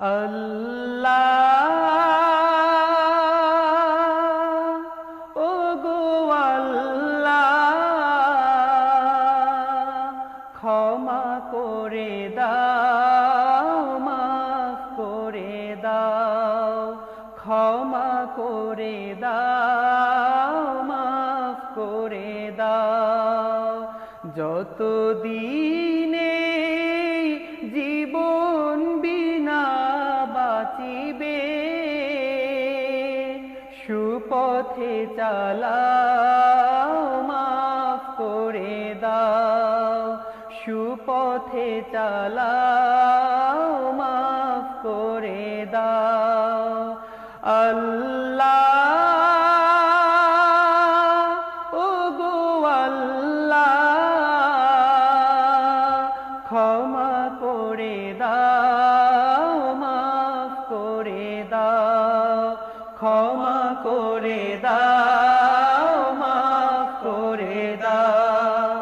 আল্লাহ ওগো আল্লাহ ক্ষমা করে দাও মাফ করে দাও ক্ষমা করে দাও মাফ করে দাও যতদিনে জীবন বিনা বাঁচিবে সুপথে চালাও মাফ করে দাও সুপথে চালাও মাফ করে দাও আল্লাহ ওগো আল্লাহ ক্ষমা করে দাও মাফ করে দাও ক্ষমা করে দাও মাফ করে দাও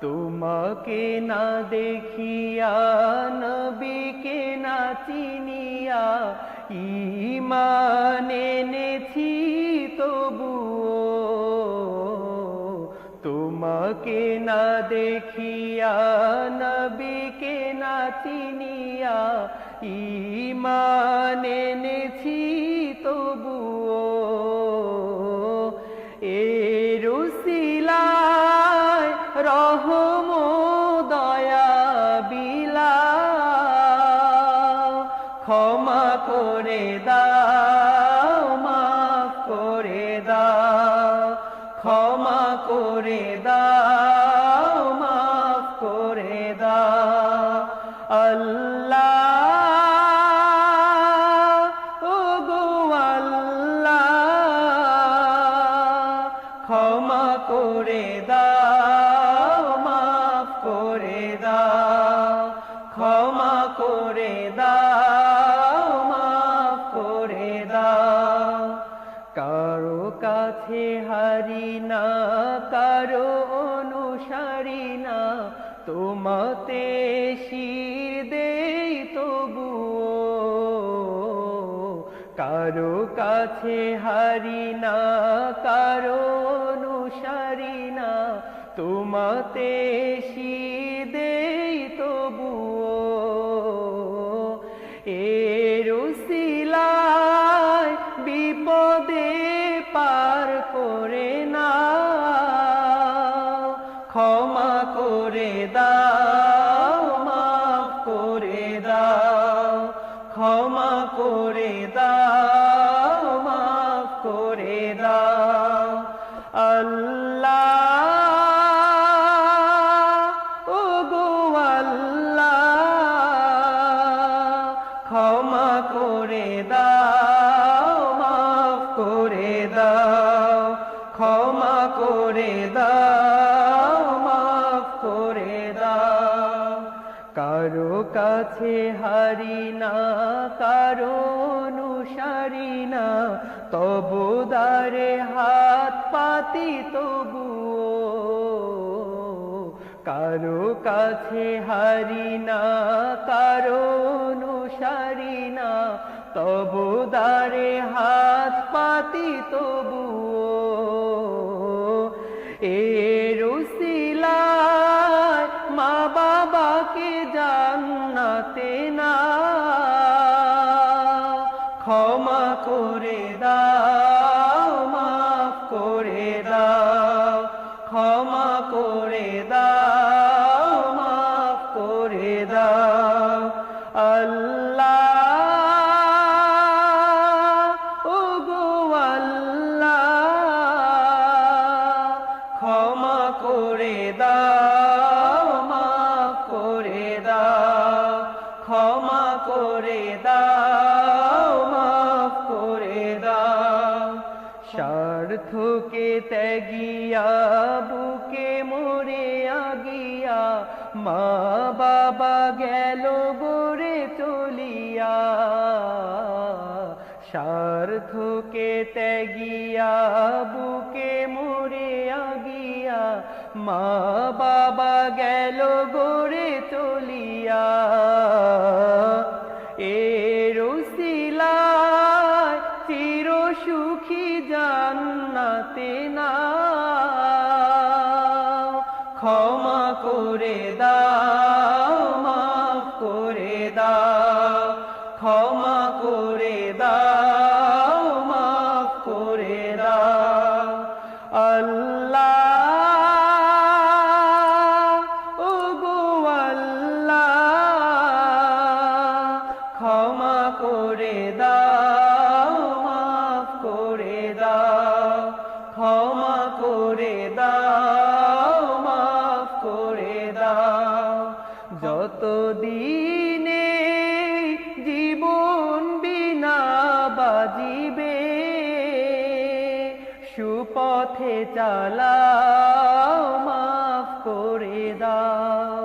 তোমাকে না দেখিয়া নবীকে না চিনিয়া ঈমান এনেছি তবুও তোমাকে না দেখিয়া নবীকে না চিনিয়া ঈমান এনেছি তবুও এর উসিলায় রহম দয়া বিলাও ক্ষমা করে দাও মাফ করে দাও ক্ষমা করে দাও মাফ করে দাও আল্লাহ ওগো আল্লাহ ক্ষমা করে দাও মাফ করে দাও ক্ষমা করে দাও মাফ করে দাও কারো কাছে হারি না কারো অনুসারী না তোমাতে শির দেই তবুও কারো কাছে হারি না কারো অনুসারী না তোমাতে শির দেই তবুও এর উসিলায় বিপদে পার করে না ক্ষমা করে দাও মাফ করে দাও ক্ষমা করে দাও মাফ করে দাও আল্লাহ ওগো আল্লাহ ক্ষমা করে দাও মাফ করে দাও ক্ষমা করে দাও মাফ করে দাও কারো কাছে হারি না কারো অনুসারী না তবু দ্বারে হাত পাতি তবুও কারো কাছে হারি না কারো অনুসারী না তবু দ্বারে হাত পাতি তবুও এর উসিলায় মা বাবাকে জান্নাতে না ক্ষমা করে দাও মাফ করে দাও ক্ষমা করে দাও মাফ করে দাও আল্লাহ ওগো আল্লাহ ক্ষমা করে দাও মাফ করে দাও ক্ষমা করে দাও মাফ করে দাও স্বার্থকে ত্যাগিয়া বুকে মরে আগিয়া মা বাবা গেল গড়ে চলিয়া স্বার্থকে ত্যাগিয়া বুকে মরে আগিয়া মা বাবা গেল গড়ে চলিয়া এ ক্ষমা করে দাও, মাফ করে দাও। আল্লাহ ওগো আল্লাহ, ক্ষমা করে দাও, মাফ করে দাও, ক্ষমা করে দাও, মাফ করে দাও। যতদিনে জীবন বিনা বাজিবে, সুপথে চালাও, মাফ করে দাও,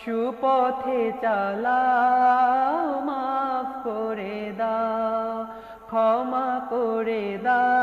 সুপথে চালাও, মাফ করে দাও, ক্ষমা করে দাও।